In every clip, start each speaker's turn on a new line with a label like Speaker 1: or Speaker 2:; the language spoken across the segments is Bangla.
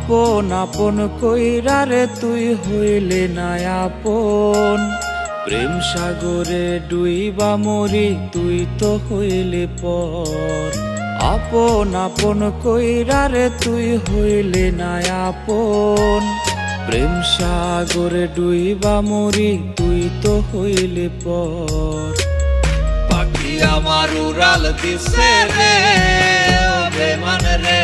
Speaker 1: আপন আপন কইরা রে তুই হইলে না আপন, প্রেম সাগরে ডুইবা মরি তুই তো হইলে পর। আপন আপন কইরা রে তুই হইলে না আপন, প্রেম সাগরে ডুইবা মরি তুই তো হইলে পর।
Speaker 2: পাখি আমার উড়াল দিছে রে বেমান রে,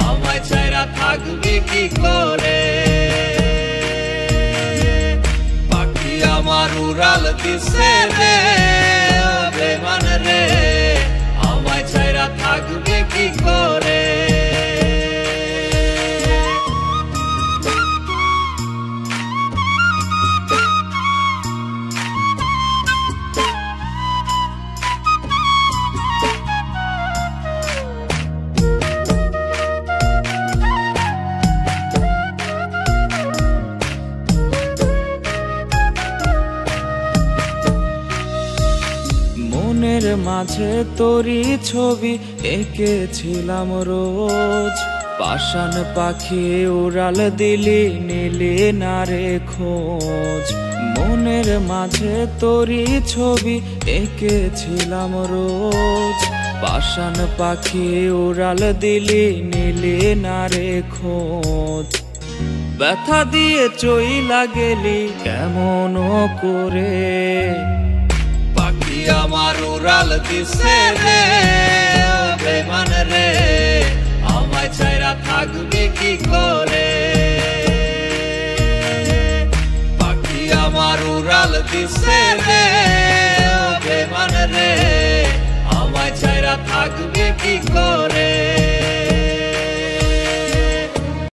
Speaker 2: আমায় ছাইরা থাকবি কি করে। পাখি আমার উড়াল দিছে রে বেমান রে, আমায় ছাইরা থাকবি কি করে।
Speaker 1: মনের মাঝে তোরি ছবি এঁকেছিলাম রোজ, পাষাণ পাখি উড়াল দিলি নিলি না রে খোঁজ। মনের মাঝে তোরি ছবি এঁকেছিলাম রোজ, পাষাণ পাখি উড়াল দিলি নিলি না রে খোঁজ। ব্যথা দিয়ে চইলা গেলি কেমন করে,
Speaker 2: পাখি আমার উড়াল দিছে রে বেমান রে, আমায় ছাইরা থাকবি কি করে। পাখি আমার উড়াল দিছে রে